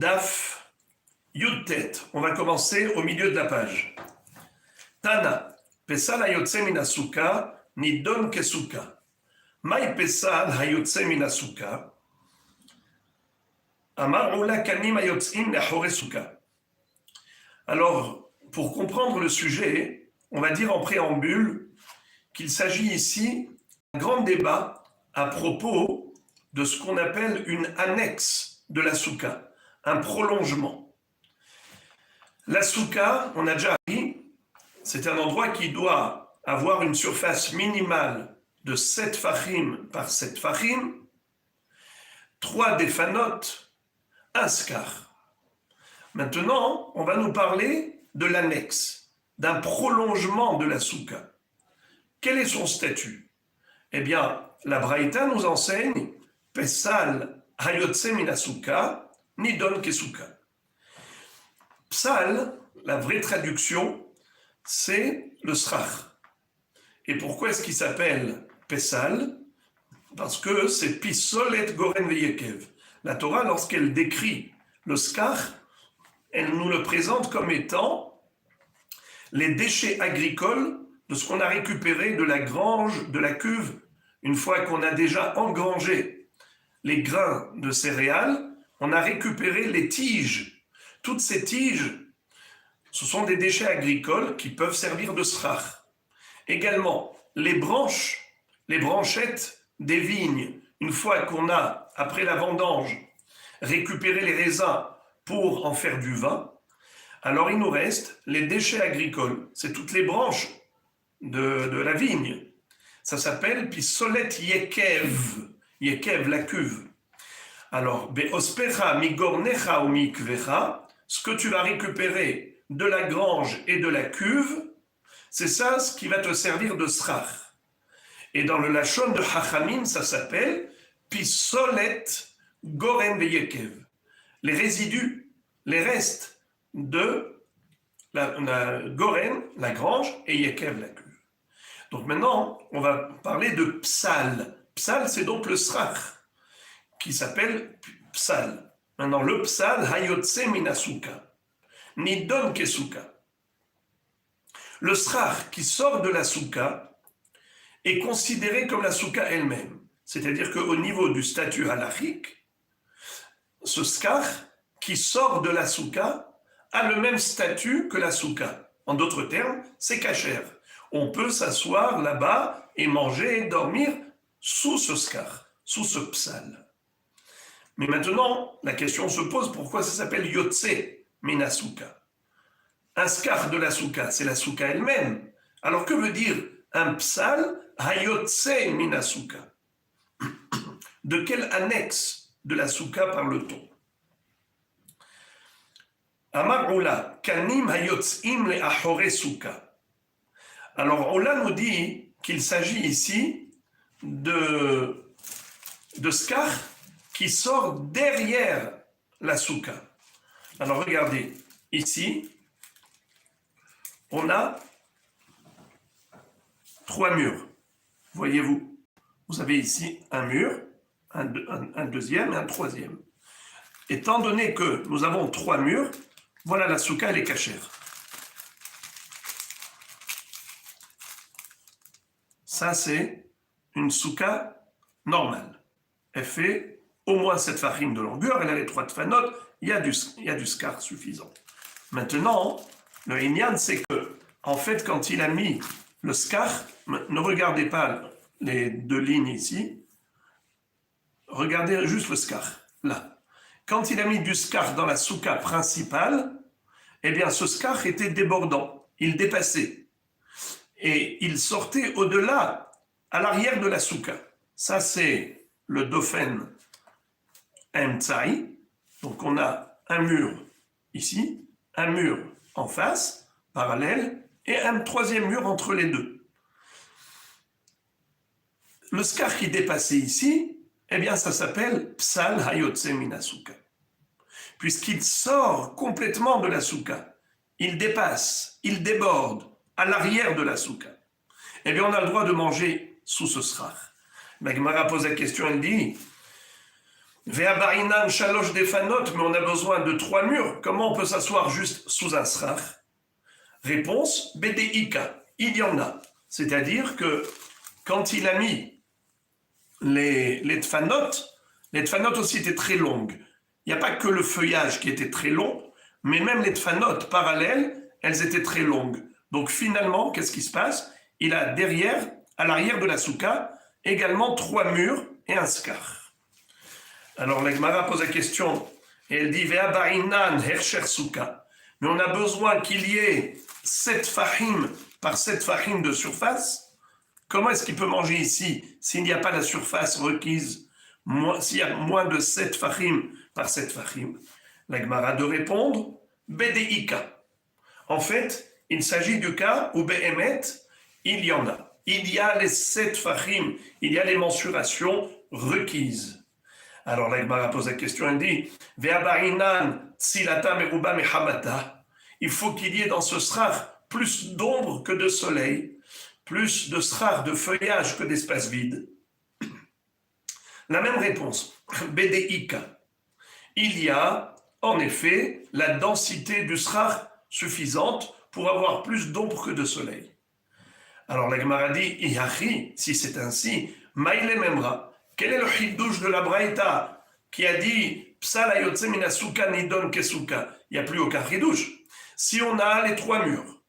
Daf Yudtet. On va commencer au milieu de la page. Tana, Pesal hayotse minasuka, nidon kesuka. Mai Pesal hayotse minasuka. Amar ula kanim hayotzim leachore suka. Alors, pour comprendre le sujet, on va dire en préambule qu'il s'agit ici d'un grand débat à propos de ce qu'on appelle une annexe de la souka. Un prolongement. La souka, on a déjà dit, c'est un endroit qui doit avoir une surface minimale de 7 fachim par 7 fachim, 3 défanotes, 1 skar. Maintenant, on va nous parler de l'annexe, d'un prolongement de la souka. Quel est son statut? Eh bien, la Braïta nous enseigne Pesal hayotse minasuka, nidon kesuka. Psal, la vraie traduction, c'est le srach. Et pourquoi est-ce qu'il s'appelle Pesal? Parce que c'est Pisolet Goren Veyekev. La Torah, lorsqu'elle décrit le skar, elle nous le présente comme étant les déchets agricoles de ce qu'on a récupéré de la grange, de la cuve, une fois qu'on a déjà engrangé les grains de céréales. On a récupéré les tiges. Toutes ces tiges, ce sont des déchets agricoles qui peuvent servir de srach. Également, les branches, les branchettes des vignes, une fois qu'on a, après la vendange, récupéré les raisins pour en faire du vin, alors il nous reste les déchets agricoles. C'est toutes les branches de la vigne. Ça s'appelle Pisolet Yekev. Yekev, la cuve. Alors, be'ospecha migornecha ou mikvecha, ce que tu vas récupérer de la grange et de la cuve, c'est ça ce qui va te servir de srach. Et dans le lachon de Chachamim, ça s'appelle pisolet goren veyekev. Les résidus, les restes de la goren, la grange, et yekev, la cuve. Donc maintenant, on va parler de psal. Psal, c'est donc le srach, qui s'appelle psal. Maintenant, le psal, hayotse minasuka, nidon kesuka. Le srach qui sort de la souka est considéré comme la souka elle-même. C'est-à-dire qu'au niveau du statut halachique, ce skar qui sort de la souka a le même statut que la souka. En d'autres termes, c'est kasher. On peut s'asseoir là-bas et manger et dormir sous ce skar, sous ce psal. Mais maintenant, la question se pose, pourquoi ça s'appelle Yotse Minasuka? Un skar de la souka, c'est la souka elle-même. Alors que veut dire un psal Hayotse Minasuka? De quelle annexe de la souka parle-t-on? Amar Ola, Kanim Hayotzim le Achore Souka. Alors Ola nous dit qu'il s'agit ici de skar qui sort derrière la souka. Alors regardez, ici, on a 3 murs. Voyez-vous, vous avez ici un mur, un deuxième et un troisième. Étant donné que nous avons 3 murs, voilà la souka, elle est cachère. Ça, c'est une souka normale. Elle fait au moins 7 fachim de longueur, elle a les 3 tfanotes, il y a du skar suffisant. Maintenant, le inyan, c'est que, en fait, quand il a mis le skar, ne regardez pas les 2 lignes ici, regardez juste le skar, là. Quand il a mis du skar dans la souka principale, eh bien, ce skar était débordant, il dépassait. Et il sortait au-delà, à l'arrière de la souka. Ça, c'est le dofen Emtsai. Donc, on a un mur ici, un mur en face, parallèle, et un troisième mur entre les deux. Le skar qui dépassait ici, eh bien, ça s'appelle Psal Hayotse Minasuka. Puisqu'il sort complètement de la souka, il dépasse, il déborde à l'arrière de la souka. Eh bien, on a le droit de manger sous ce srach. La Gemara pose la question, elle dit Ve'abarinan shalosh defanot, mais on a besoin de 3 murs. Comment on peut s'asseoir juste sous un srach? Réponse, BDIK, il y en a. C'est-à-dire que quand il a mis les tfanot aussi étaient très longues. Il n'y a pas que le feuillage qui était très long, mais même les tfanot parallèles, elles étaient très longues. Donc finalement, qu'est-ce qui se passe? Il a derrière, à l'arrière de la souka, également 3 murs et un skar. Alors la Gemara pose la question, et elle dit Ve'abarinan hersher souka. Mais on a besoin qu'il y ait 7 fahim par 7 fahim de surface. Comment est-ce qu'il peut manger ici s'il n'y a pas la surface requise, s'il y a moins de 7 fahim par 7 fahim? La Gemara de répondre Bedeika. En fait, il s'agit du cas où Behemet, il y en a. Il y a les 7 fahim, il y a les mensurations requises. Alors la Gemara pose la question, elle dit Ve'abarinan tsilata meruba mehamata. Il faut qu'il y ait dans ce srach plus d'ombre que de soleil, plus de srach, de feuillage que d'espace vide. La même réponse, BDIK. Il y a en effet la densité du srach suffisante pour avoir plus d'ombre que de soleil. Alors la Gemara dit, Ihachi, si c'est ainsi, Maïle Memra, quel est le chidouche de la Braïta qui a dit Psal ayotse minasuka nidon kesuka? Il n'y a plus aucun chidouche. Si on a les 3 murs,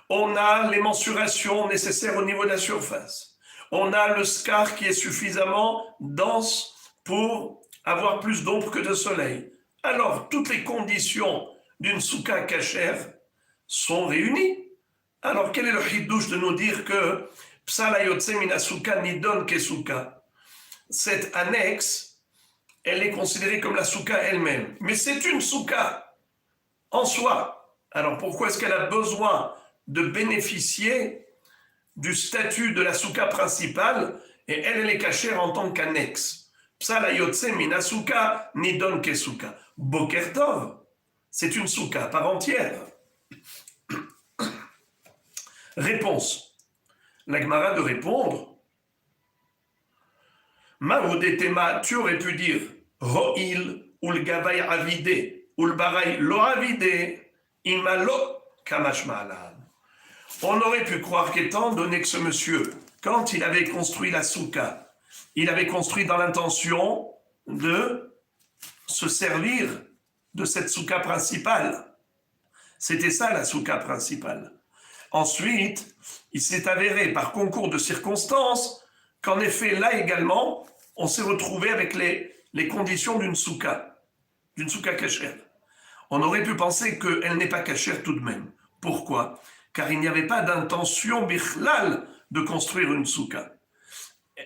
on a les mensurations nécessaires au niveau de la surface, on a le skar qui est suffisamment dense pour avoir plus d'ombre que de soleil, alors toutes les conditions d'une souka cachère sont réunies. Alors quel est le chidouche de nous dire que Psal ayotse minasuka nidon kesuka? Cette annexe, elle est considérée comme la souka elle-même. Mais c'est une souka en soi. Alors pourquoi est-ce qu'elle a besoin de bénéficier du statut de la souka principale et elle est cachère en tant qu'annexe? Psal ayotse mina souka nidon kesuka. Boker Tov, c'est une souka par entière. Réponse. La Gemara de répondre Maoudetema, tu aurais pu dire Ro'il ou le Gavaï avidé ou le Baraï lo avidé imalo kamashma'alan. On aurait pu croire qu'étant donné que ce monsieur, quand il avait construit la souka, il avait construit dans l'intention de se servir de cette souka principale. C'était ça la souka principale. Ensuite, il s'est avéré par concours de circonstances qu'en effet, là également, on s'est retrouvé avec les conditions d'une souka cachère. On aurait pu penser qu'elle n'est pas cachère tout de même. Pourquoi? Car il n'y avait pas d'intention bichlal de construire une souka.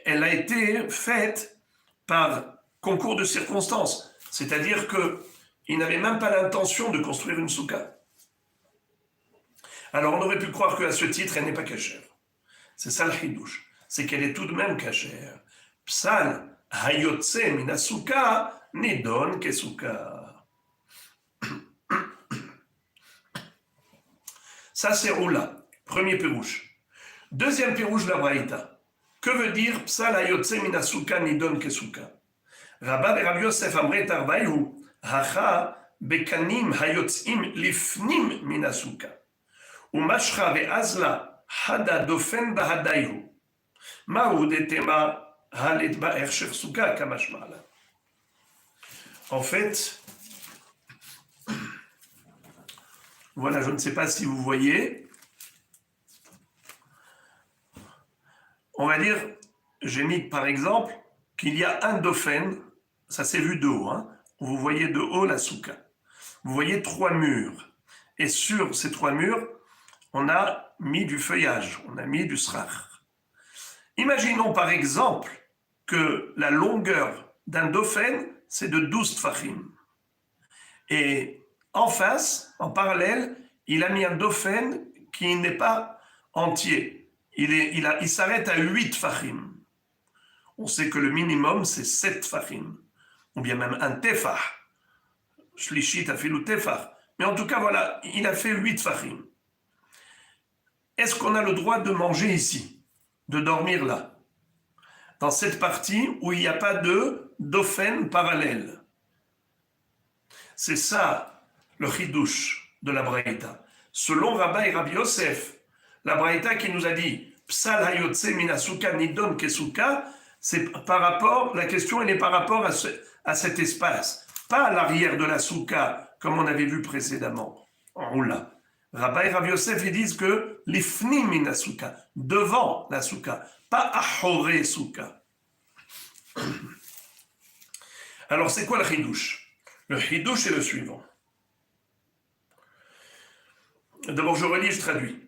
Elle a été faite par concours de circonstances, c'est-à-dire qu'il n'avait même pas l'intention de construire une souka. Alors on aurait pu croire qu'à ce titre, elle n'est pas cachère. C'est ça le chidouche. C'est qu'elle est tout de même cachère. Psal hayotse minasuka nidon kesuka. Ça c'est Oula, premier pirouche. Deuxième pirouche de la Braïta. Que veut dire Psal hayotse minasuka nidon kesuka? Rabba et Rabbi Yosef amret arbaïhu hacha bekanim hayotzim lifnim minasuka. Umashcha ve'azla hada dofen bahadaihu. En fait, voilà, je ne sais pas si vous voyez. On va dire, j'ai mis par exemple qu'il y a un dauphin, ça s'est vu de haut, hein. Vous voyez de haut la souka. Vous voyez 3 murs. Et sur ces 3 murs, on a mis du feuillage, on a mis du srach. Imaginons par exemple que la longueur d'un dauphin, c'est de 12 tfachim. Et en face, en parallèle, il a mis un dauphin qui n'est pas entier. Il s'arrête à 8 tfachim. On sait que le minimum, c'est 7 tfachim. Ou bien même un tefach. Shlishit afilu tefach. Mais en tout cas, voilà, il a fait 8 tfachim. Est-ce qu'on a le droit de manger ici? De dormir là, dans cette partie où il n'y a pas de d'ofen parallèle. C'est ça le chidouche de la Braïta. Selon Rabba et Rabbi Yosef, la Braïta qui nous a dit Psal hayotse minasuka nidon kesuka, c'est par rapport, la question elle est par rapport à cet espace, pas à l'arrière de la souka, comme on avait vu précédemment, en roula. Rabba et Rabbi Yosef ils disent que l'ifni minasuka, devant la souka, pas ahore souka. Alors c'est quoi le chidouche? Le chidouche est le suivant. D'abord je relis, je traduis.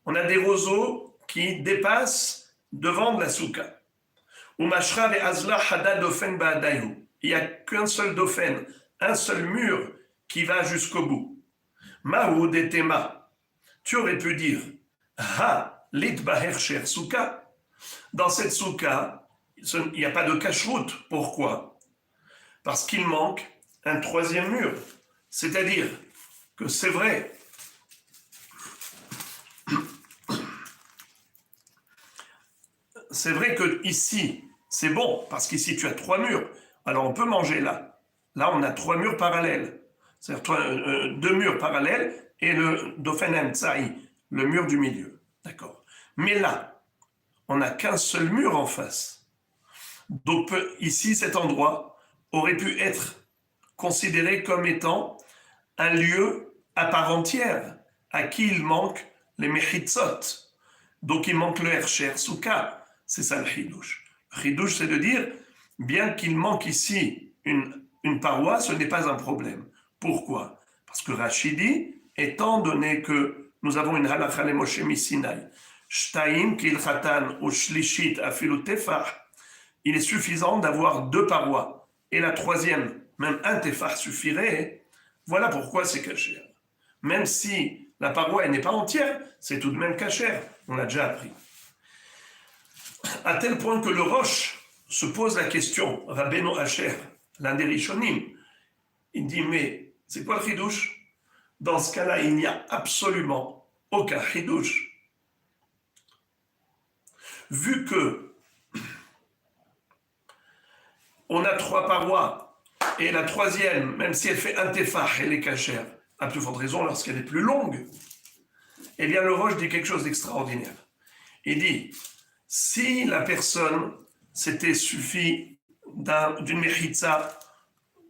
On a des roseaux qui dépassent devant de la souka. Il n'y a qu'un seul dofen, un seul mur qui va jusqu'au bout. Maoud et Tema. Tu aurais pu dire Ha lit baher cher souka. Dans cette souka, il n'y a pas de cache-route. Pourquoi? Parce qu'il manque un troisième mur. C'est-à-dire que c'est vrai, que ici, c'est bon, parce qu'ici tu as 3 murs. Alors on peut manger là. Là, on a 3 murs parallèles. C'est-à-dire 2 murs parallèles et le Dofenem Tsaï, le mur du milieu. D'accord. Mais là, on n'a qu'un seul mur en face. Donc ici, cet endroit aurait pu être considéré comme étant un lieu à part entière, à qui il manque les mechitzot. Donc il manque le Hersher Souka. C'est ça le chidouche. Le chidouche, c'est de dire, bien qu'il manque ici une paroi, ce n'est pas un problème. Pourquoi? Parce que Rashi dit, étant donné que nous avons une halakha le Moshe Misinaï, shtaim kilchatan ou shlishit afilu tefah, il est suffisant d'avoir 2 parois. Et la troisième, même un tefah suffirait. Voilà pourquoi c'est cachère. Même si la paroi n'est pas entière, c'est tout de même cachère. On l'a déjà appris. À tel point que le Roche se pose la question, Rabbeinu Asher, l'un des Rishonim, il dit, mais c'est quoi le chidouche? Dans ce cas-là, il n'y a absolument aucun chidouche. Vu que on a 3 parois, et la troisième, même si elle fait un tefah, elle est cachère, à plus forte raison lorsqu'elle est plus longue, eh bien le Roche dit quelque chose d'extraordinaire. Il dit, si la personne s'était suffi d'une mechitza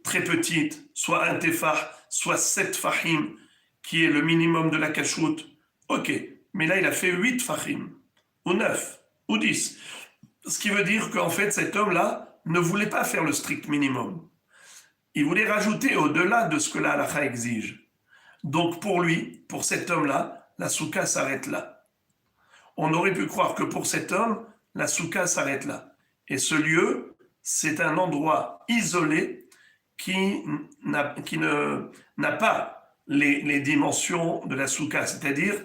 très petite, soit un tefah, soit 7 fahim, qui est le minimum de la cachoute, ok, mais là il a fait 8 fahim, ou 9, ou 10. Ce qui veut dire qu'en fait cet homme-là ne voulait pas faire le strict minimum. Il voulait rajouter au-delà de ce que la halakha exige. Donc pour lui, pour cet homme-là, la souka s'arrête là. On aurait pu croire que pour cet homme, la souka s'arrête là. Et ce lieu, c'est un endroit isolé qui n'a pas les dimensions de la souka, c'est-à-dire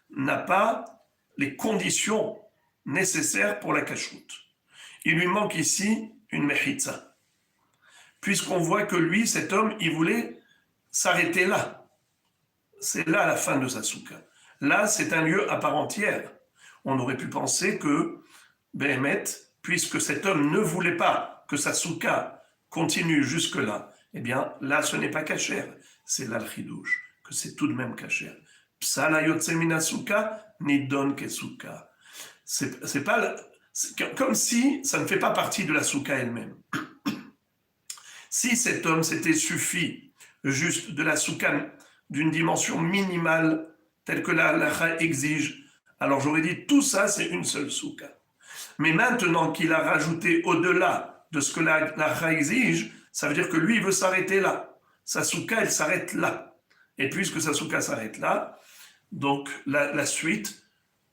n'a pas les conditions nécessaires pour la cachoute. Il lui manque ici une mechitza. Puisqu'on voit que lui, cet homme, il voulait s'arrêter là. C'est là la fin de sa souka. Là, c'est un lieu à part entière. On aurait pu penser que, Béhémet, puisque cet homme ne voulait pas que sa souka continue jusque-là, eh bien, là, ce n'est pas cachère. C'est là le chidouche, que c'est tout de même cachère. Psala yotse mina souka, nidon ke souka. C'est pas... C'est comme si ça ne fait pas partie de la souka elle-même. Si cet homme s'était suffi juste de la souka d'une dimension minimale telle que la halakha exige, alors j'aurais dit tout ça c'est une seule souka. Mais maintenant qu'il a rajouté au-delà de ce que la halakha exige, ça veut dire que lui il veut s'arrêter là. Sa souka elle s'arrête là. Et puisque sa souka s'arrête là, donc la suite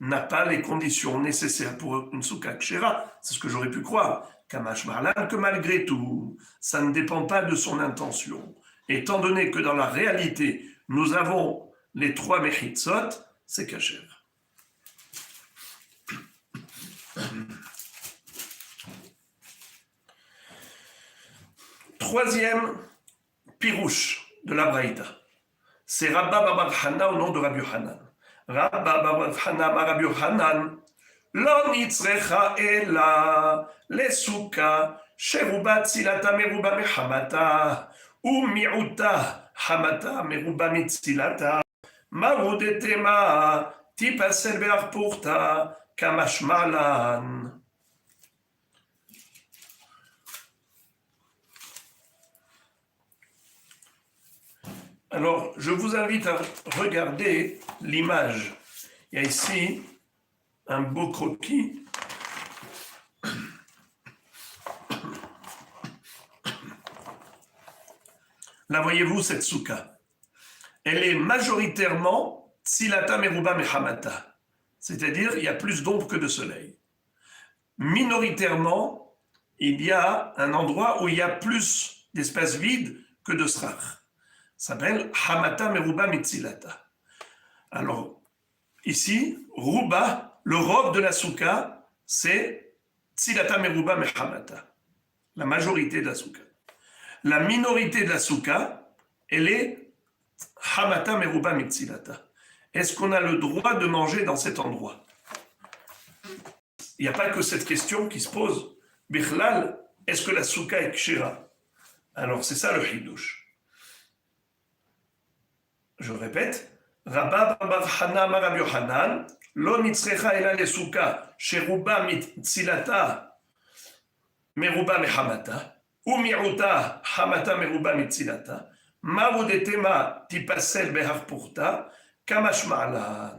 n'a pas les conditions nécessaires pour une souka kshera. C'est ce que j'aurais pu croire. Kamash Marlan, que malgré tout, ça ne dépend pas de son intention. Étant donné que dans la réalité, nous avons les 3 mechitzot, c'est kasher. Troisième pirouche de la Braïta, c'est Rabba Bar Hana au nom de Rabbi Hanan. Rabba Bar Hana, Rabbi Hanan, לא נצרכה אלא לסוכה שרובה צילתה מרובה מחמתה ומיעוטה חמתה מרובה מצילתה מהו דתמה תיפסל בהרפורתא כמשמע לן. Alors, je vous invite à regarder l'image. Il y a ici un beau croquis. Là, voyez-vous cette souka. Elle est majoritairement tsilata meruba mehamata. C'est-à-dire, il y a plus d'ombre que de soleil. Minoritairement, il y a un endroit où il y a plus d'espace vide que de srach. Ça s'appelle Hamata Meruba Mitzilata. Alors, ici, Ruba, le robe de la souka, c'est Tzilata Meruba Mehamata. La majorité de la souka. La minorité de la souka, elle est Hamata Meruba Mitzilata. Est-ce qu'on a le droit de manger dans cet endroit? Il n'y a pas que cette question qui se pose. Bichlal, est-ce que la souka est kshira? Alors, c'est ça le hidush. Je répète, Rabba bar Hana Marab Yohanan, lo nitzrecha ela lesuka, sheruba mitzilata, meruba mehamata, ou mi'uta, hamata meruba mitzilata, ma'udetema tipasel beharpurta, kamashma'alan.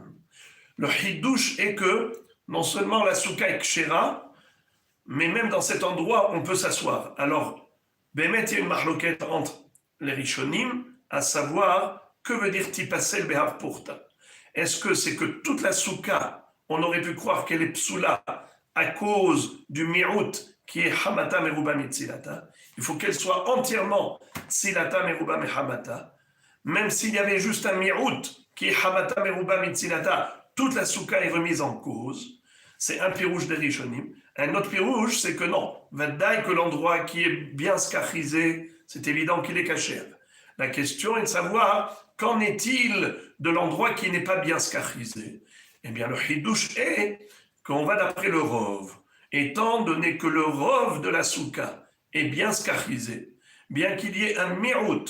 Le hidouche est que non seulement la souka est kshera, mais même dans cet endroit, on peut s'asseoir. Alors, Bémet, il y a une marloquette entre les rishonim, à savoir, que veut dire tipasel beharpurta? Est-ce que c'est que toute la souka, on aurait pu croire qu'elle est psoula à cause du mi'out qui est hamata meruba mitzilata? Il faut qu'elle soit entièrement tzilata meruba mehamata. Même s'il y avait juste un mi'out qui est hamata meruba mitzilata, toute la souka est remise en cause. C'est un pirouge des rishonim. Un autre pirouge, c'est que non, vadaï que l'endroit qui est bien scachisé, c'est évident qu'il est caché. La question est de savoir qu'en est-il de l'endroit qui n'est pas bien scachisé? Eh bien, le hidouche est qu'on va d'après le rov. Étant donné que le rov de la souka est bien scachisé, bien qu'il y ait un mi'out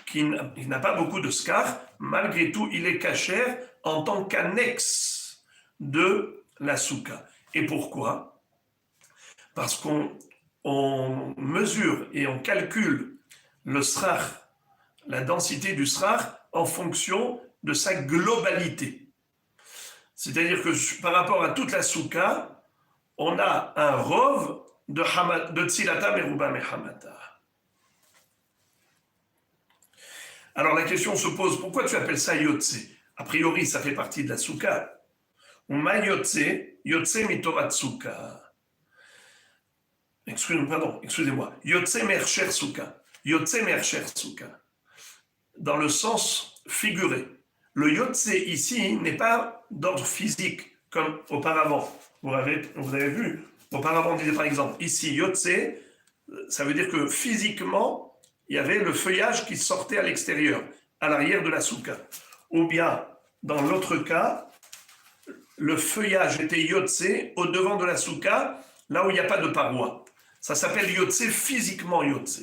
qui n'a pas beaucoup de scar, malgré tout, il est caché en tant qu'annexe de la souka. Et pourquoi? Parce qu'on mesure et on calcule le srach, la densité du srach en fonction de sa globalité. C'est-à-dire que par rapport à toute la souka, on a un rov de tzilata meruba mehamata. Alors la question se pose, pourquoi tu appelles ça yotse? A priori, ça fait partie de la souka. Ou ma yotse, yotse mitorat souka. Excusez-moi. Yotse mercher souka. Yotse mercher souka. Dans le sens figuré. Le yotse ici n'est pas d'ordre physique comme auparavant. Vous avez vu, auparavant on disait par exemple, ici yotse, ça veut dire que physiquement, il y avait le feuillage qui sortait à l'extérieur, à l'arrière de la souka. Ou bien, dans l'autre cas, le feuillage était yotse au devant de la souka, là où il n'y a pas de paroi. Ça s'appelle yotse, physiquement yotse.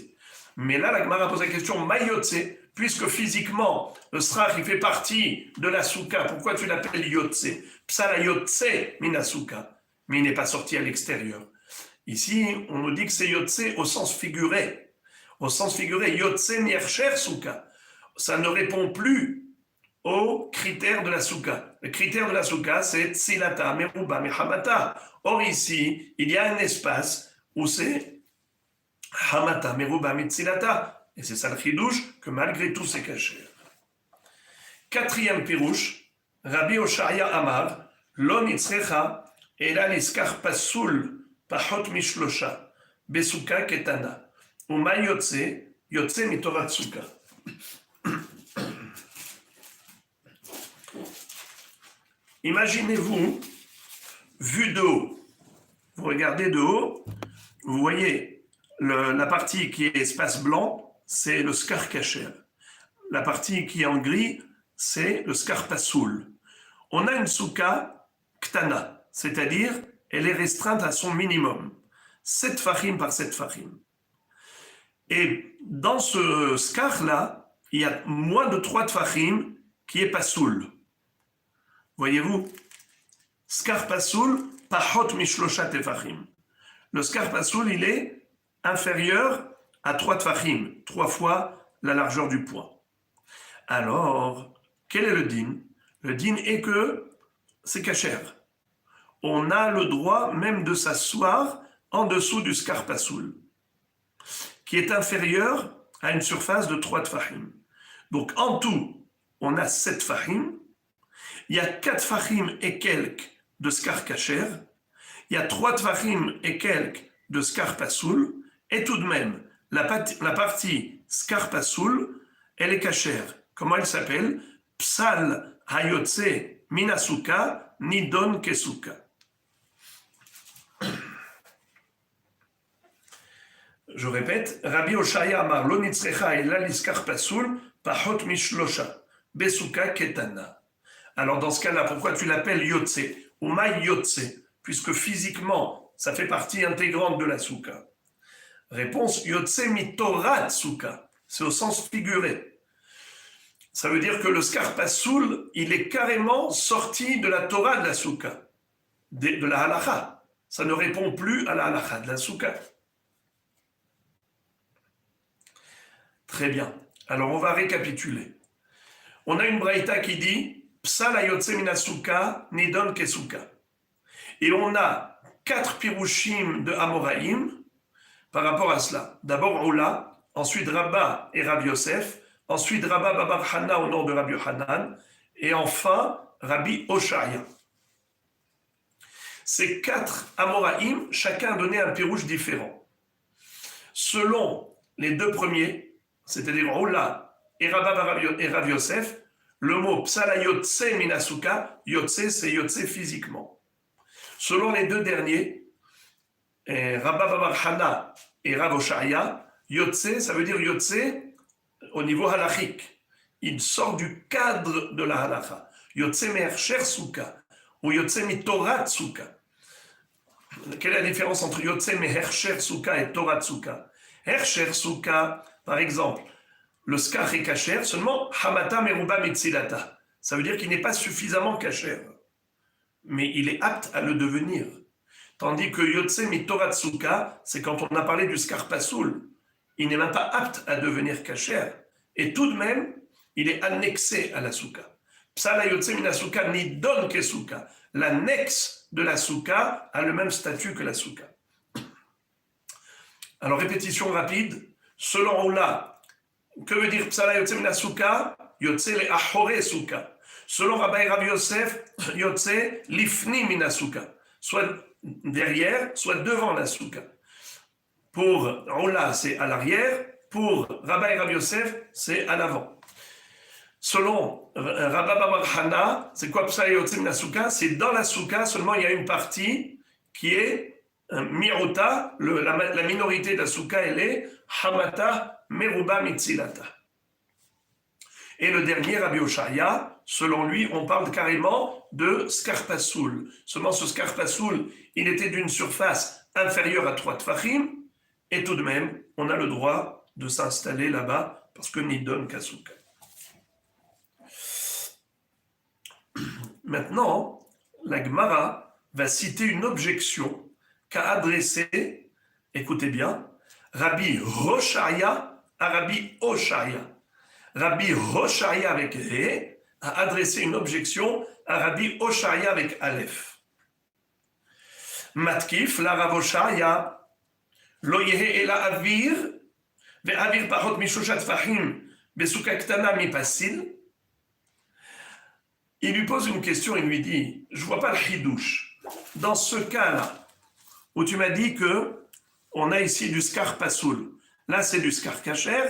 Mais là, la Gemara pose la question, ma yotse, puisque physiquement, le srach, il fait partie de la souka, pourquoi tu l'appelles yotse? Psala yotse mina souka, mais il n'est pas sorti à l'extérieur. Ici, on nous dit que c'est yotse au sens figuré. Au sens figuré, yotse miercher souka. Ça ne répond plus aux critères de la souka. Le critère de la souka, c'est tzilata, meruba, mehamata. Or ici, il y a un espace où c'est hamata, meruba, mitzilata. Et c'est ça le chidouche, que malgré tout c'est caché. Quatrième pirouche, Rabbi Oshaya Amar, lo nitzrecha, ela niskar pasul, pachot mishlosha, besuka ketana, uma yotse, yotse mitorat suka. Imaginez-vous, vu de haut, vous regardez de haut, vous voyez la partie qui est espace blanc, c'est le skar kacher. La partie qui est en gris, c'est le skar pasoul. On a une souka ktana. c'est-à-dire elle est restreinte à son minimum, 7 fachim par 7 fachim. Et dans ce skar-là, il y a moins de 3 tfachim qui est pasoul. Voyez-vous, skar pasoul, pachot mishlosha tefachim. Le skar pasoul, il est inférieur à 3 tfachim, 3 fois la largeur du point. Alors, quel est le din? Le din est que c'est kasher. On a le droit même de s'asseoir en dessous du skar pasoul, qui est inférieur à une surface de 3 tfachim. Donc en tout, on a 7 fachim, il y a 4 fachim et quelques de skar kasher, il y a 3 tfachim et quelques de skar pasoul, et tout de même, la partie skar pasoul, elle est kasher. Comment elle s'appelle? Psal hayotse minasuka nidon kesuka. Je répète, Rabbi Oshaya amar lo nitzrecha ela liskar pasoul pachot mishlosha besuka ketana. Alors dans ce cas-là, pourquoi tu l'appelles yotse ou maï yotse, puisque physiquement ça fait partie intégrante de la souka? Réponse, yotse mitorat souka, c'est au sens figuré. Ça veut dire que le skar pasoul, il est carrément sorti de la Torah de la souka, de la halacha. Ça ne répond plus à la halacha de la souka. Très bien. Alors, on va récapituler. On a une braïta qui dit Psal hayotse minasuka nidon kesuka. Et on a 4 pirushim de Amoraïm par rapport à cela. D'abord Ola, ensuite Rabba et Rabbi Yosef, ensuite Rabba Babar Hana au nom de Rabbi Yohanan, et enfin Rabbi Oshaya. Ces 4 Amoraïm, chacun a donné un pirouche différent. Selon les 2 premiers, c'est-à-dire Ola et Rabba et Rabbi Yosef, le mot Psala Yotse Minasuka, Yotse c'est Yotse physiquement. Selon les 2 derniers, Rabba Babar Hana et Rav Oshaya, Yotse ça veut dire Yotse au niveau halachique. Il sort du cadre de la halacha. Yotse Me'ersher Suka ou Yotse Mitorat Suka. Quelle est la différence entre Yotse Me'ersher Suka et Torat Suka? Hersher Suka, par exemple, le skar est kasher, seulement Hamata Meruba Mitzilata. Ça veut dire qu'il n'est pas suffisamment kasher, mais il est apte à le devenir. Tandis que Yotse Mitorat Suka, c'est quand on a parlé du skar pasoul. Il n'est même pas apte à devenir kasher. Et tout de même, il est annexé à la souka. Psala Yotse Minasuka Nidon Kesuka. L'annexe de la souka a le même statut que la souka. Alors, répétition rapide. Selon Ola, que veut dire Psala Yotse Minasuka? Yotse le Ahore Souka. Selon Rabbi Rabbi Yosef, Yotse Lifni Minasuka. Soit derrière, soit devant la souka. Pour Ola, c'est à l'arrière. Pour Rabbi Rabbi Yosef, c'est à l'avant. Selon Rabba Babar Hana, c'est quoi Psala Yotse Minasuka? C'est dans la souka, seulement il y a une partie qui est Mirota, la minorité de la souka, elle est Hamata Meruba Mitzilata. Et le dernier, Rabbi Oshaya, selon lui, on parle carrément de skar pasoul. Seulement ce skar pasoul, il était d'une surface inférieure à 3 tfachim, et tout de même, on a le droit de s'installer là-bas, parce que Nidon Kasuka. Maintenant, la Gemara va citer une objection qu'a adressée, écoutez bien, Rabbi Roshaya à Rabbi Oshaya. Rabbi Roshaya avec Ré a adressé une objection à Rabbi Oshaya avec Aleph. Matkif, la Rav Oshaya, lo yehe ela avir, ve avir pachot mishushat fahim, besuka ktana mi pasil. Il lui pose une question, il lui dit, je vois pas le chidouche. Dans ce cas-là, où tu m'as dit que on a ici du skar pasoul, là c'est du skar kasher,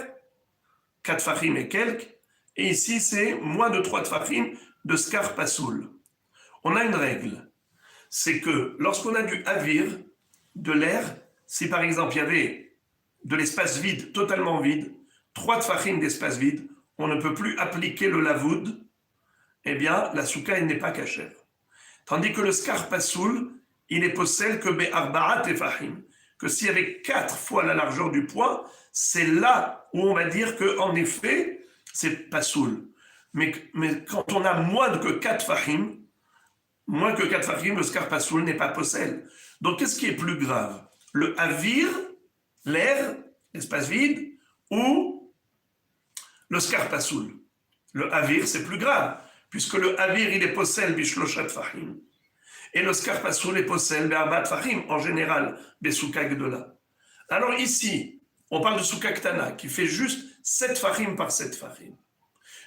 4 fachim et quelques, et ici c'est moins de 3 tfachim de skar pasoul. On a une règle, c'est que lorsqu'on a du avir, de l'air, si par exemple il y avait de l'espace vide, totalement vide, 3 tfachim d'espace vide, on ne peut plus appliquer le lavoud, eh bien la souka elle n'est pas cachère. Tandis que le skar pasoul, il est possède que be'arba'at tefahim, que s'il y avait 4 fois la largeur du poids, c'est là où on va dire que en effet, c'est pasoul. Mais quand on a moins que 4 fahim, le skar pasoul n'est pas possède. Donc qu'est-ce qui est plus grave? Le avir, l'air, l'espace vide, ou le skar pasoul? Le avir, c'est plus grave, puisque le avir, il est possède bishloshat fahim. Et le skar pasoul est possède be'arbat fahim, en général, besouka gdola. Alors ici, on parle de souka ktana, qui fait juste 7 fahim par 7 fahim.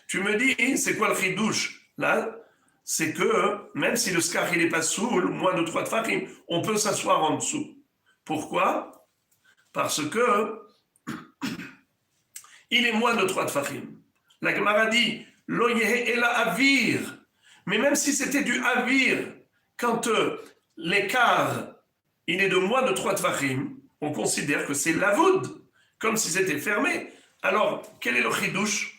Tu me dis, c'est quoi le chidouche là? C'est que même si le skar il est pas soul, moins de 3 tfachim, on peut s'asseoir en dessous. Pourquoi? Parce que il est moins de 3 tfachim. La Gemara dit, lo yehe ela avir. Mais même si c'était du avir, quand l'écart il est de moins de 3 tfachim, on considère que c'est lavoud, comme si c'était fermé. Alors, quel est le chidouche?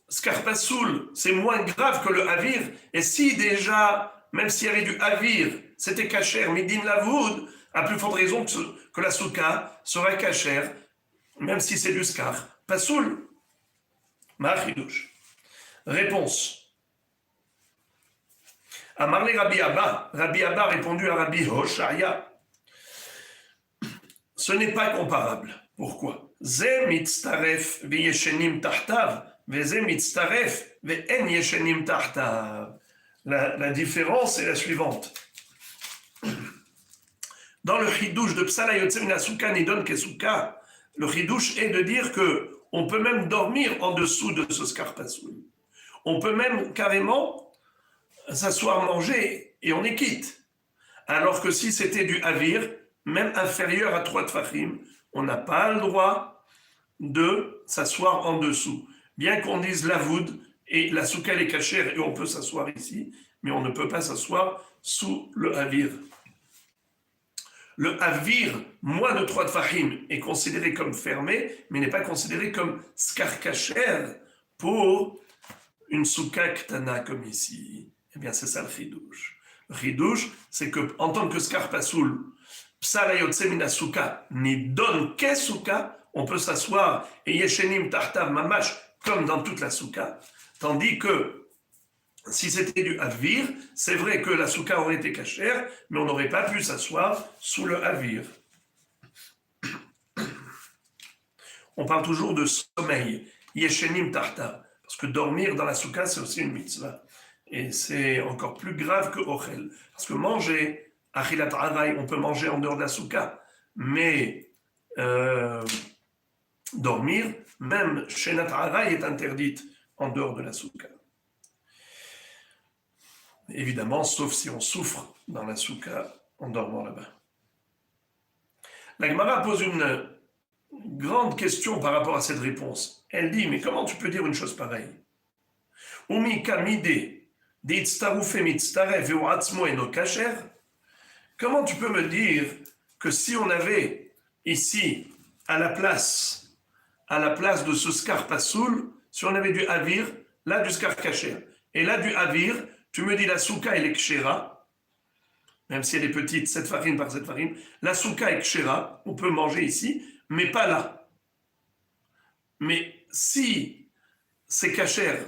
Skar pasoul, c'est moins grave que le avir. Et si déjà, même s'il y avait du avir, c'était kasher, midin lavoud, à plus forte raison que la souka serait kasher, même si c'est du skar pasoul. Ma'achidouche. Réponse. Amarle Rabbi Abba. Rabbi Abba a répondu à Rabbi Hoshaya. Ce n'est pas comparable. Pourquoi? Ze mitztaref v'yeshenim tahtav. La différence est la suivante. Dans le chidouche de Psala Yotzem Nasuka Nidon Kesuka, le chidouche est de dire que on peut même dormir en dessous de ce skar pasoul. On peut même carrément s'asseoir manger et on est quitte. Alors que si c'était du avir, même inférieur à 3 tfachim, on n'a pas le droit de s'asseoir en dessous. Bien qu'on dise lavoud et la souka est cachère et on peut s'asseoir ici, mais on ne peut pas s'asseoir sous le avir. Le avir, moins de 3 tfachim, est considéré comme fermé, mais n'est pas considéré comme skar cachère pour une souka ktana comme ici. Eh bien, c'est ça le chidouche. Le chidouche, c'est que en tant que skar pasoul, psala yotse mina souka ni don ke souka, on peut s'asseoir et yeshenim tartav mamash comme dans toute la souka, tandis que si c'était du avir, c'est vrai que la souka aurait été cachère, mais on n'aurait pas pu s'asseoir sous le avir. On parle toujours de sommeil, yeshenim tartav, parce que dormir dans la souka, c'est aussi une mitzvah. Et c'est encore plus grave que ochel, parce que manger, achilat haray, on peut manger en dehors de la souka, mais dormir, même Shenat Haray est interdite en dehors de la souka. Évidemment, sauf si on souffre dans la souka en dormant là-bas. La Gemara pose une grande question par rapport à cette réponse. Elle dit, mais comment tu peux dire une chose pareille? Umi kamide d'itztarufe mitztaref ve'u'atzmo eno kasher. Comment tu peux me dire que si on avait ici, à la place de ce skar pasoul, si on avait du avir, là du skar kasher, et là du avir, tu me dis la souka elle est kshera, même si elle est petite, 7 farines par 7 farines, la souka est kshera, on peut manger ici, mais pas là. Mais si c'est kasher,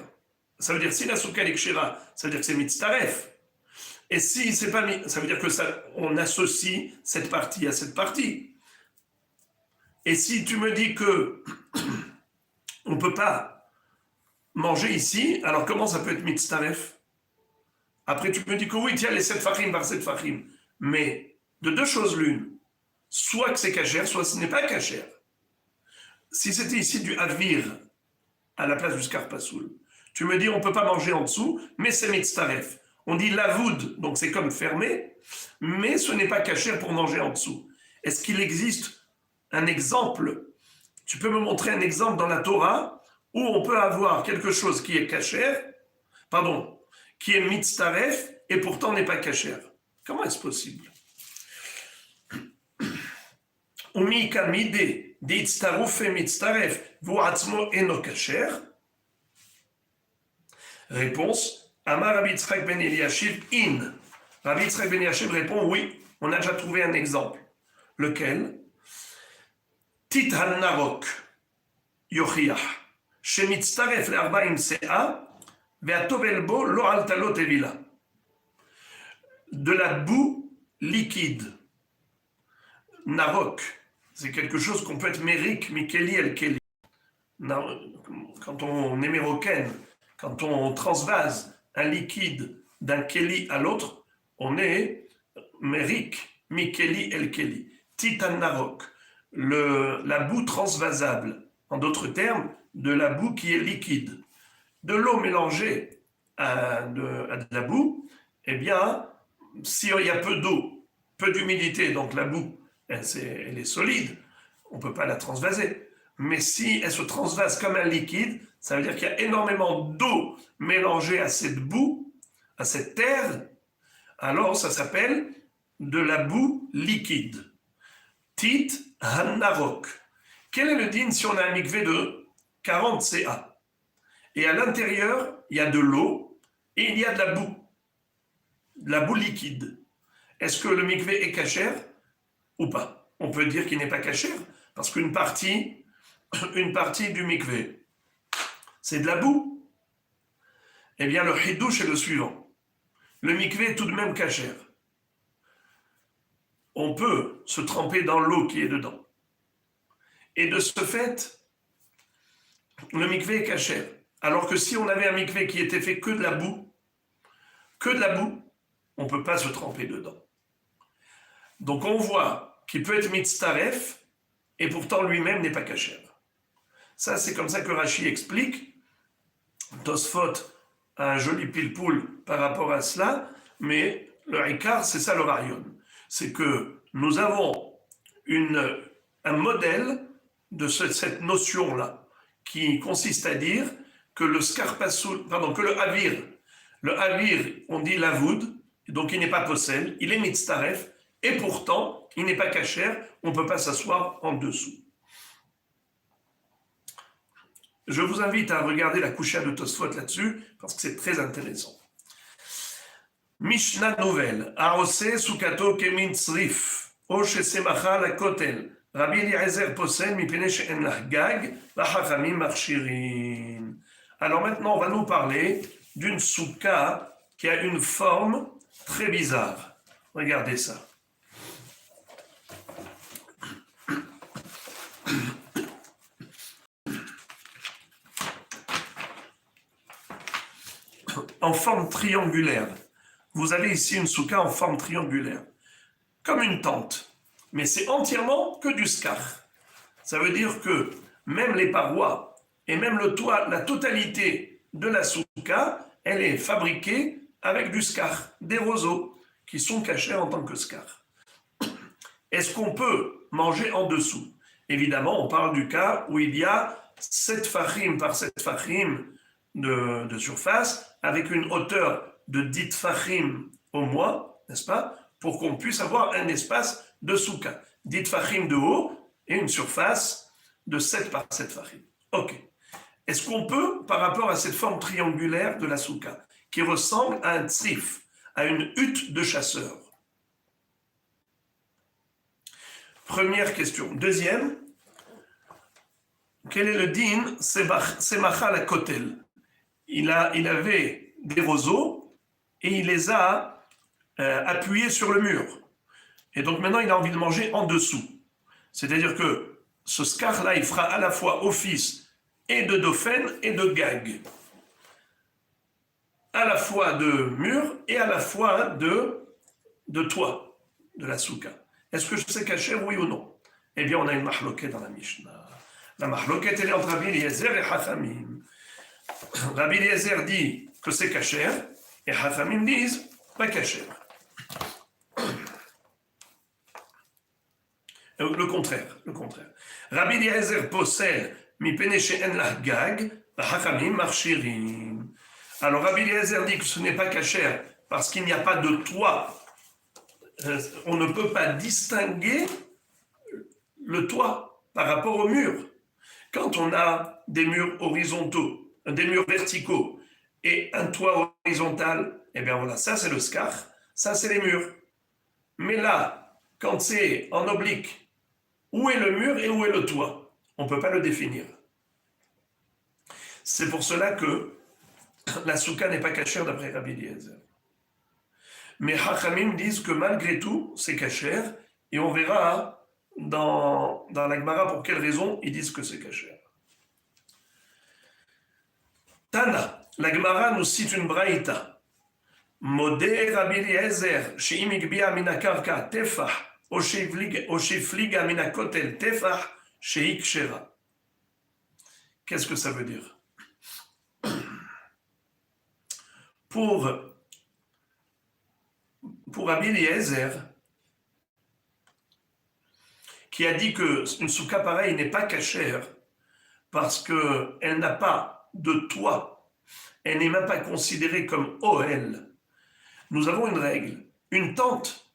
ça veut dire si la souka est kshera, ça veut dire que c'est mitztaref. Et si c'est pas, ça veut dire que on associe cette partie à cette partie. Et si tu me dis que on ne peut pas manger ici, alors comment ça peut être mitztaref? Après, tu me dis que oui, tiens, les 7 fachim par 7 fachim. Mais de 2 choses l'une, soit que c'est cachère, soit ce n'est pas cachère. Si c'était ici du avir à la place du skar pasoul, tu me dis on ne peut pas manger en dessous, mais c'est mitztaref. On dit lavoud, donc c'est comme fermé, mais ce n'est pas cachère pour manger en dessous. Est-ce qu'il existe un exemple? Tu peux me montrer un exemple dans la Torah où on peut avoir quelque chose qui est cachère, qui est mitztaref et pourtant n'est pas cachère. Comment est-ce possible? Umi kamide d'itztarufe mitztaref vu'atzmo eno kasher. Réponse, Amar Rabbi Yitzchak ben Eliashiv in. Rabbi Yitzchak ben Eliashiv répond oui, on a déjà trouvé un exemple. Lequel? Tit al-narok yochiach shemitztaref le-arba'im se'a ve'atovel bo lo altalo tevila. De la boue liquide. Narok, c'est quelque chose qu'on peut être mérique, mikeli el-keli. Quand on est mérocaine, quand on transvase un liquide d'un keli à l'autre, on est mérique, mikeli el-keli. Titan narok, la boue transvasable, en d'autres termes, de la boue qui est liquide. De l'eau mélangée à de la boue, eh bien, s'il y a peu d'eau, peu d'humidité, donc la boue, elle est solide, on ne peut pas la transvaser. Mais si elle se transvase comme un liquide, ça veut dire qu'il y a énormément d'eau mélangée à cette boue, à cette terre, alors ça s'appelle de la boue liquide. Tit hanarok. Quel est le din si on a un mikvé de 40 CA et à l'intérieur, il y a de l'eau et il y a de la boue liquide. Est-ce que le mikvé est kasher ou pas? On peut dire qu'il n'est pas kasher parce qu'une partie du mikvé, c'est de la boue. Eh bien, le hidouche est le suivant. Le mikvé est tout de même kasher. On peut se tremper dans l'eau qui est dedans. Et de ce fait, le mikvé est kasher. Alors que si on avait un mikvé qui était fait que de la boue, on ne peut pas se tremper dedans. Donc on voit qu'il peut être mitztaref et pourtant lui-même n'est pas kasher. Ça, c'est comme ça que Rashi explique. Tosfot a un joli pile-poule par rapport à cela, mais le Ikar, c'est ça le rarion. C'est que nous avons un modèle de cette notion-là, qui consiste à dire que que le havir, on dit lavoud, donc il n'est pas possède, il est mitztaref, et pourtant, il n'est pas kasher, on ne peut pas s'asseoir en dessous. Je vous invite à regarder la coucha de Tosfot là-dessus, parce que c'est très intéressant. Mishnah nouvelle, Arose sukato kemin tzrif, o shesemacha la kotel, Rabbi Eliezer posel mipene she'en lach gag, v'chachamim marchirin. Alors maintenant, on va nous parler d'une souka qui a une forme très bizarre. Regardez ça. En forme triangulaire. Vous avez ici une souka en forme triangulaire, comme une tente, mais c'est entièrement que du skar. Ça veut dire que même les parois et même le toit, la totalité de la souka, elle est fabriquée avec du skar, des roseaux qui sont cachés en tant que skar. Est-ce qu'on peut manger en dessous? Évidemment, on parle du cas où il y a 7 fachim par 7 fachim de surface, avec une hauteur de 10 fachim au moins, n'est-ce pas, pour qu'on puisse avoir un espace de souka. 10 fachim de haut et une surface de 7 par 7 fachim. Ok. Est-ce qu'on peut, par rapport à cette forme triangulaire de la souka, qui ressemble à un tzrif, à une hutte de chasseur? Première question. Deuxième, quel est le din semacha la kotel? Il avait des roseaux et il les a appuyés sur le mur. Et donc maintenant, il a envie de manger en dessous. C'est-à-dire que ce skar-là, il fera à la fois office et de dauphin et de gag. À la fois de mur et à la fois de toit de la souka. Est-ce que c'est caché, oui ou non? Eh bien, on a une mahloket dans la Mishnah. La mahloket, elle est entre Rabbi Eliezer et Hachamim. Rabbi Eliezer dit que c'est kasher et Hachamim disent pas kasher. Le contraire. Rabbi Eliezer possède mi pene she'en lach gag, Hachamim marchirim. Alors Rabbi Eliezer dit que ce n'est pas kasher parce qu'il n'y a pas de toit. On ne peut pas distinguer le toit par rapport au mur. Quand on a des murs horizontaux, des murs verticaux, et un toit horizontal, eh bien voilà, ça c'est le skar, ça c'est les murs. Mais là, quand c'est en oblique, où est le mur et où est le toit? On ne peut pas le définir. C'est pour cela que la souka n'est pas cachère d'après Rabbi Eliezer. Mais Hachamim disent que malgré tout, c'est cachère, et on verra dans la Gemara pour quelle raison ils disent que c'est cachère. Tana, la Gemara nous cite une braïta. Modé Rabbi Eliezer, she'im igbia min hakarka tefah, o shefliga min hakotel tefah, she'hi kshera. Qu'est-ce que ça veut dire? Pour Rabbi Eliezer, qui a dit qu'une souka pareille n'est pas cachère parce qu'elle n'a pas de toit, elle n'est même pas considérée comme ohel. Nous avons une règle, une tente,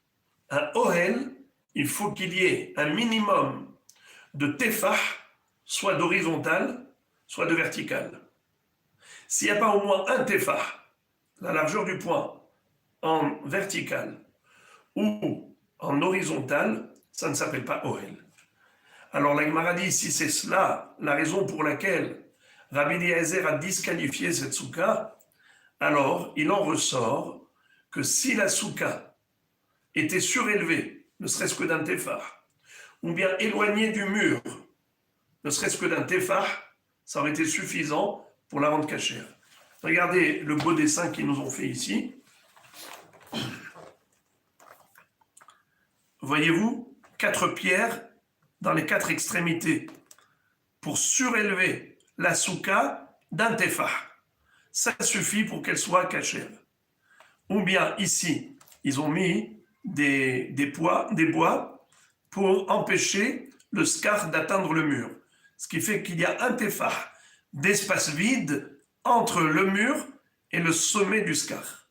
un ohel, il faut qu'il y ait un minimum de tefah, soit d'horizontal, soit de vertical. S'il n'y a pas au moins un tefah, la largeur du point, en vertical ou en horizontal, ça ne s'appelle pas ohel. Alors la Gemara dit, si c'est cela, la raison pour laquelle Rabbi Eliezer a disqualifié cette souka, alors il en ressort que si la souka était surélevée, ne serait-ce que d'un tefah, ou bien éloignée du mur, ne serait-ce que d'un tefah, ça aurait été suffisant pour la rendre cachère. Regardez le beau dessin qu'ils nous ont fait ici. Voyez-vous, 4 pierres dans les 4 extrémités pour surélever la souka d'un tefah. Ça suffit pour qu'elle soit cachère. Ou bien ici, ils ont mis des bois pour empêcher le skar d'atteindre le mur. Ce qui fait qu'il y a un tefah d'espace vide entre le mur et le sommet du skar.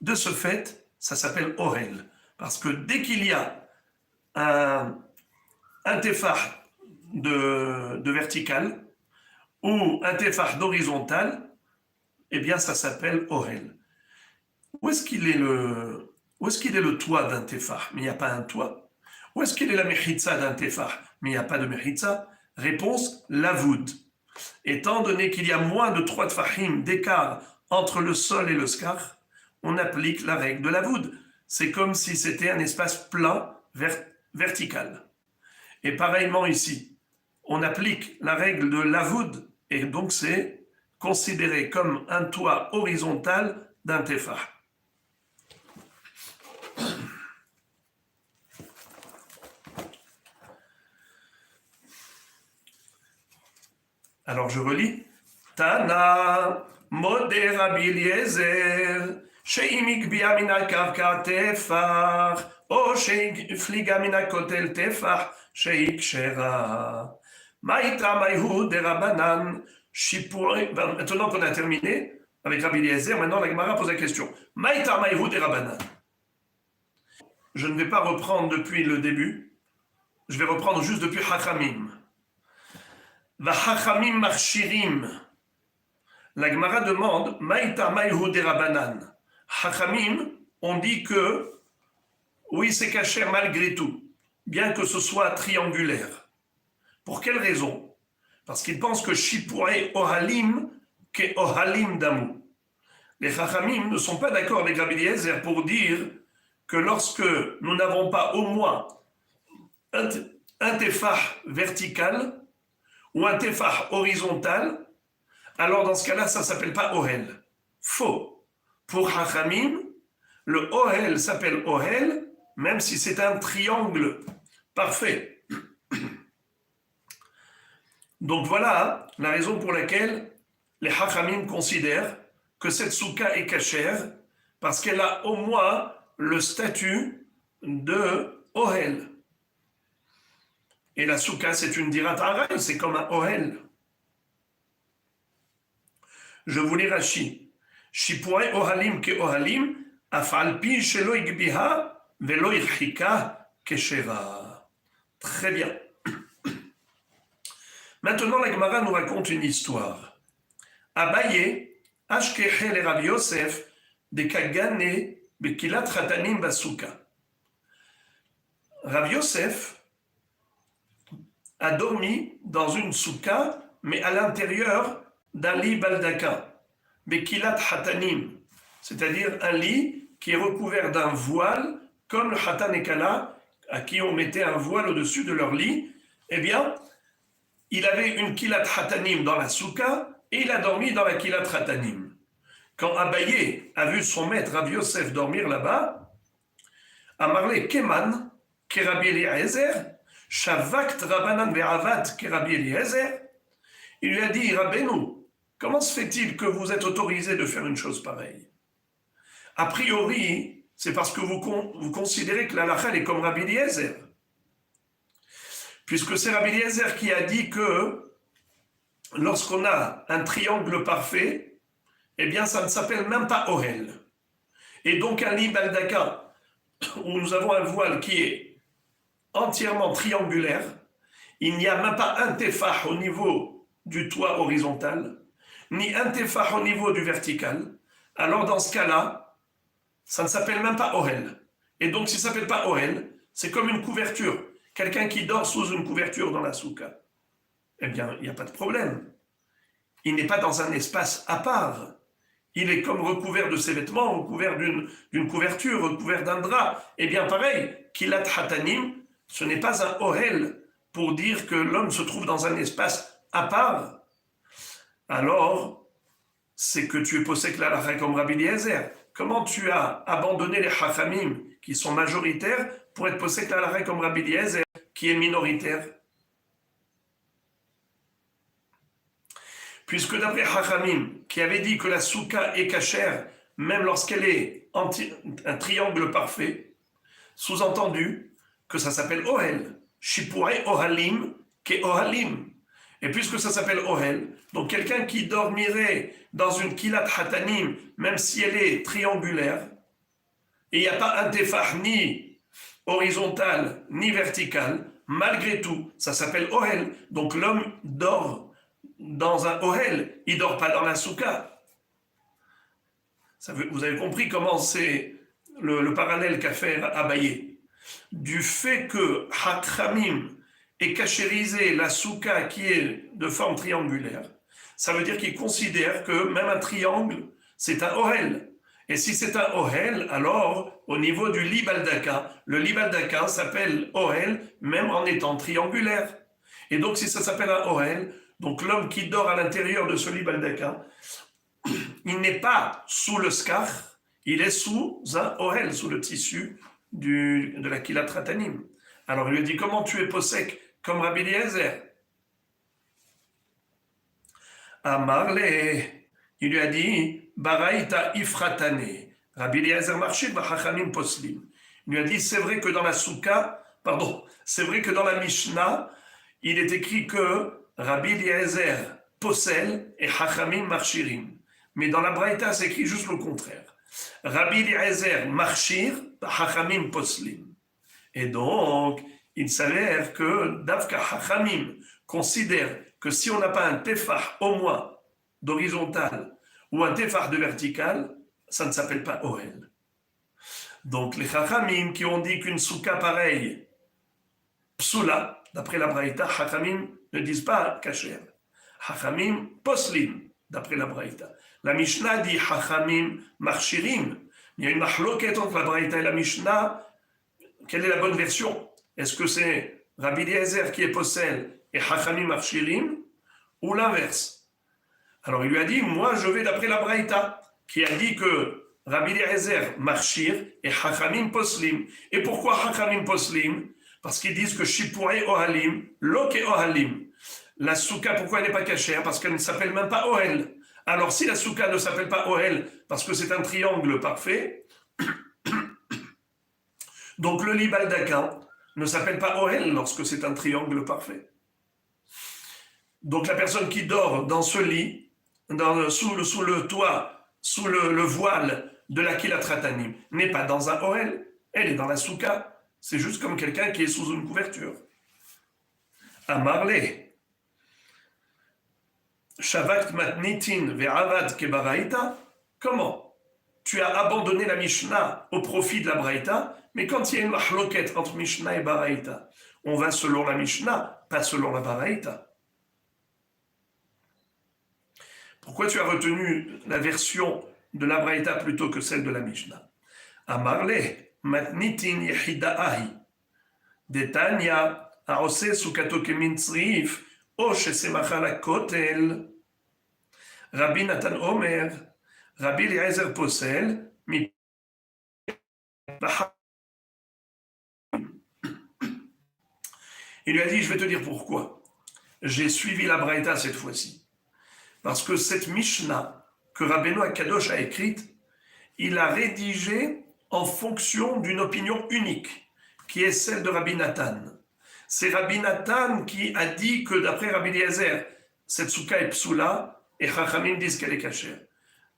De ce fait, ça s'appelle ohel. Parce que dès qu'il y a un tefah de vertical ou un tefah d'horizontal, eh bien ça s'appelle ohel. Où est-ce qu'il est le toit d'un tefah? Mais il n'y a pas un toit. Où est-ce qu'il est la mechitza d'un tefah? Mais il n'y a pas de mechitza. Réponse, l'avoud. Étant donné qu'il y a moins de 3 tfahim d'écart entre le sol et le skar, on applique la règle de l'avoud. C'est comme si c'était un espace plat vertical. Et pareillement ici, on applique la règle de l'avoud, et donc c'est considéré comme un toit horizontal d'un tefah. Alors je relis. Tana modé Rabbi Eliezer, she'im igbia min hakarka tefah, o she'ifliga min hakotel tefah, she'hi kshera. Maïta maïhu de Rabbanan, shipuri. Maintenant qu'on a terminé avec Rabbi Eliezer, maintenant la Gemara pose la question. Maïta maïhu de Rabbanan. Je ne vais pas reprendre depuis le début, je vais reprendre juste depuis Hachamim. V'hachamim marchirim. La Gemara demande Maïta maïhu de Rabbanan. Hachamim, on dit que oui, c'est caché malgré tout, bien que ce soit triangulaire. Pour quelle raison? Parce qu'ils pensent que Shipurei Ohalim qu'est Ohalim Damou. Les Chachamim ne sont pas d'accord avec Rabbi Eliezer pour dire que lorsque nous n'avons pas au moins un tefah vertical ou un tefah horizontal, alors dans ce cas-là, ça ne s'appelle pas Ohel. Faux. Pour Chachamim, le Ohel s'appelle Ohel, même si c'est un triangle parfait. Donc voilà la raison pour laquelle les Hachamim considèrent que cette souka est cachère, parce qu'elle a au moins le statut de Ohel. Et la souka, c'est une dirat araï, c'est comme un Ohel. Je vous lis Rashi. Shipurei Ohalim ke Ohalim, afalpi shelo igbiha velo irchika keshera. Très bien. Maintenant, la Gemara nous raconte une histoire. Abaye Ashkehe le Rav Yosef de Kagane Bekilat Chatanim Basuka. Rav Yosef a dormi dans une souka, mais à l'intérieur d'un lit baldaka, Bekilat Chatanim, c'est-à-dire un lit qui est recouvert d'un voile, comme le Chatan et Kala, à qui on mettait un voile au-dessus de leur lit. Eh bien, il avait une Kilat Chatanim dans la souka, et il a dormi dans la Kilat Chatanim. Quand Abaye a vu son maître Rav Yosef dormir là-bas, Amarle Keman, Kerabi Eliezer, Shavakt Rabanan Veravat Kerabi Eliezer, il lui a dit, Rabbeinu, comment se fait-il que vous êtes autorisé de faire une chose pareille? A priori, c'est parce que vous considérez que la halakha est comme Rabbi Eliezer. Puisque c'est Rabbi Eliezer qui a dit que lorsqu'on a un triangle parfait, eh bien ça ne s'appelle même pas Ohel. Et donc un lit baldaka, où nous avons un voile qui est entièrement triangulaire, il n'y a même pas un tefah au niveau du toit horizontal, ni un tefah au niveau du vertical. Alors dans ce cas-là, ça ne s'appelle même pas Ohel. Et donc si ça ne s'appelle pas Ohel, c'est comme une couverture. Quelqu'un qui dort sous une couverture dans la souka. Eh bien, il n'y a pas de problème. Il n'est pas dans un espace à part. Il est comme recouvert de ses vêtements, recouvert d'une couverture, recouvert d'un drap. Eh bien, pareil, Kilat Hatanim, ce n'est pas un Ohel pour dire que l'homme se trouve dans un espace à part. Alors, c'est que tu es possède la halakha comme Rabbi Eliezer. Comment tu as abandonné les Chachamim qui sont majoritaires pour être possède la halakha comme Rabbi Eliezer qui est minoritaire? Puisque d'après Chachamim, qui avait dit que la souka est cachère, même lorsqu'elle est un triangle parfait, sous-entendu que ça s'appelle Ohel. Shipurei Ohalim ke Ohalim. Et puisque ça s'appelle Ohel, donc quelqu'un qui dormirait dans une Kilat Hatanim, même si elle est triangulaire, et il n'y a pas un tefah ni horizontal ni vertical, malgré tout, ça s'appelle Ohel. Donc l'homme dort dans un Ohel, il ne dort pas dans la souka. Vous avez compris comment c'est le parallèle qu'a fait Abaye. Du fait que Hakramim ait cachérisé la souka qui est de forme triangulaire, ça veut dire qu'il considère que même un triangle, c'est un Ohel. Et si c'est un Ohel, alors au niveau du lit baldaka, le lit baldaka s'appelle Ohel même en étant triangulaire. Et donc si ça s'appelle un Ohel, donc l'homme qui dort à l'intérieur de ce lit baldaka, il n'est pas sous le skach, il est sous un Ohel, sous le tissu de la Kilat Hatanim. Alors il lui dit, comment tu es possèque comme Rabbi Eliezer? Amarle, il lui a dit, Baraita Ifratane, Rabbi Eliezer marchit Bachachamim Poslim. Il lui a dit, c'est vrai que dans la Souka, c'est vrai que dans la Mishnah, il est écrit que Rabbi Eliezer possèle et Chachamim marchirim. Mais dans la Braïta, c'est écrit juste le contraire. Rabbi Eliezer marchir, Chachamim poslim. Et donc, il s'avère que Davka Chachamim considère que si on n'a pas un tefah au moins d'horizontal ou un tefah de vertical, ça ne s'appelle pas Ohel. Donc les Chachamim qui ont dit qu'une souka pareille, psula, d'après la Braïta, Chachamim ne disent pas kasher. Chachamim poslim, d'après la Braïta. La Mishnah dit Chachamim marchirim. Il y a une mahloket entre la Braïta et la Mishnah. Quelle est la bonne version? Est-ce que c'est Rabbi Eliezer qui est possède et Chachamim marchirim ou l'inverse? Alors il lui a dit, moi je vais d'après la Braïta qui a dit que Rabbi Eliezer marchir et Chachamim poslim. Et pourquoi Chachamim poslim? Parce qu'ils disent que Shipurei Ohalim, Loke Ohalim. La souka, pourquoi elle n'est pas cachère? Parce qu'elle ne s'appelle même pas Ohel. Alors si la souka ne s'appelle pas Ohel, parce que c'est un triangle parfait, donc le lit baldaka ne s'appelle pas Ohel lorsque c'est un triangle parfait. Donc la personne qui dort dans ce lit, sous le toit, sous le voile de la Kilat Hatanim, n'est pas dans un Ohel, elle est dans la souka. C'est juste comme quelqu'un qui est sous une couverture. Amarle. Shavakt matnitin ve'avad kebaraita. Comment? Tu as abandonné la Mishnah au profit de la Braïta, mais quand il y a une mahloket entre Mishnah et Baraïta, on va selon la Mishnah, pas selon la Baraïta. Pourquoi tu as retenu la version de la Braïta plutôt que celle de la Mishnah? Amarle, matnitin yehidaahi, detanya, aose sukato kemin tzrif, o shesemacha la kotel. Rabbi Nathan Omer, Rabbi Eliezer Posel, mi. Il lui a dit, je vais te dire pourquoi. J'ai suivi la Braïta cette fois-ci. Parce que cette Mishnah que Rabbeinu Akadosh a écrite, il a rédigé en fonction d'une opinion unique, qui est celle de Rabbi Nathan. C'est Rabbi Nathan qui a dit que d'après Rabbi Eliezer, cette souka est psoula, et Chachamim disent qu'elle est cachère.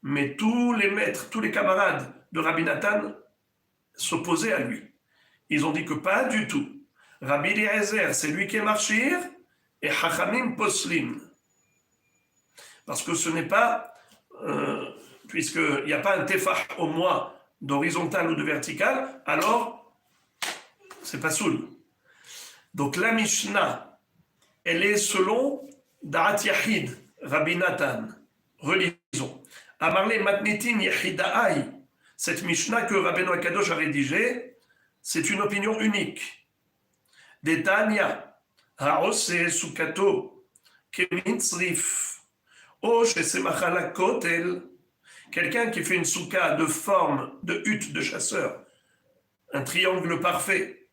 Mais tous les maîtres, tous les camarades de Rabbi Nathan s'opposaient à lui. Ils ont dit que pas du tout. Rabbi Eliezer, c'est lui qui est marchir, et Chachamim poslim. Parce que ce n'est pas, puisqu'il n'y a pas un tefah au moins d'horizontal ou de vertical, alors c'est pas soul. Donc la Mishnah, elle est selon Da'at Yahid, Rabbi Nathan. Relisons. Amarle matnitin yahida'ai. Cette Mishnah que Rabbeinu Akadosh a rédigée, c'est une opinion unique. Detanya, ha'ose sukato, kemin tzrif. Oh, chez Semachala Kotel, quelqu'un qui fait une souka de forme de hutte de chasseur, un triangle parfait.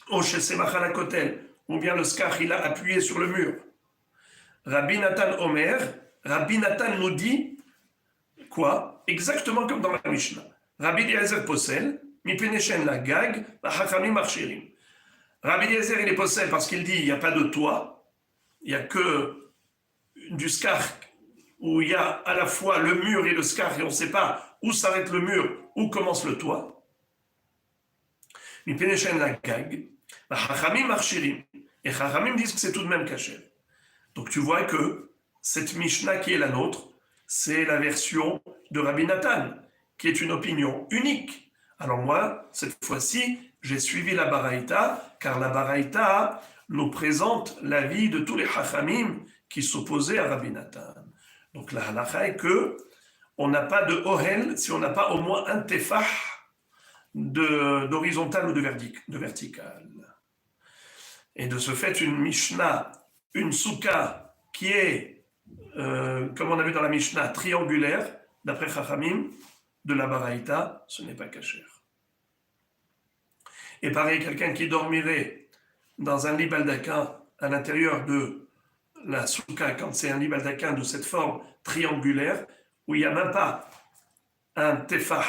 Oh, chez Semachala Kotel, ou bien le skach, il a appuyé sur le mur. Rabbi Nathan Omer, Rabbi Nathan nous dit quoi? Exactement comme dans la Mishnah. Rabbi Eliezer Posel, mi peneshen la gag, la hachamim marchirim. Rabbi Eliezer, il est Posel parce qu'il dit il n'y a pas de toit, il n'y a que du skach, où il y a à la fois le mur et le skach, et on ne sait pas où s'arrête le mur, où commence le toit. Mi peneshen la gag, la hachamim marchirim. Et hachamim disent que c'est tout de même caché. Donc tu vois que cette Mishnah qui est la nôtre, c'est la version de Rabbi Nathan, qui est une opinion unique. Alors moi, cette fois-ci, j'ai suivi la Baraïta, car la Baraïta nous présente l'avis de tous les Chachamim qui s'opposaient à Rabbi Nathan. Donc la halakha est que on n'a pas de ohel si on n'a pas au moins un tefah d'horizontal ou de vertical. Et de ce fait, une Mishnah, une souka qui est, comme on a vu dans la Mishnah, triangulaire, d'après Chachamim, de la Baraïta, ce n'est pas cachère. Et pareil, quelqu'un qui dormirait dans un lit baldaquin à l'intérieur de la souka, quand c'est un lit baldaquin de cette forme triangulaire, où il n'y a même pas un tefah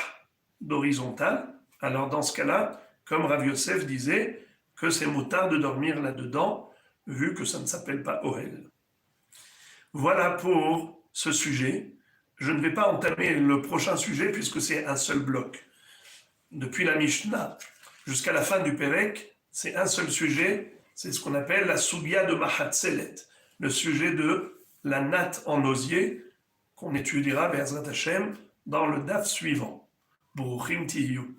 d'horizontal, alors dans ce cas-là, comme Rav Yosef disait, que c'est moutard de dormir là-dedans, vu que ça ne s'appelle pas Ohel. Voilà pour ce sujet. Je ne vais pas entamer le prochain sujet puisque c'est un seul bloc. Depuis la Mishnah jusqu'à la fin du Perek, c'est un seul sujet, c'est ce qu'on appelle la Sugya de Mahatzelet, le sujet de la natte en osier qu'on étudiera Be'ezrat Hashem dans le daf suivant. Boruchim Tihiyu.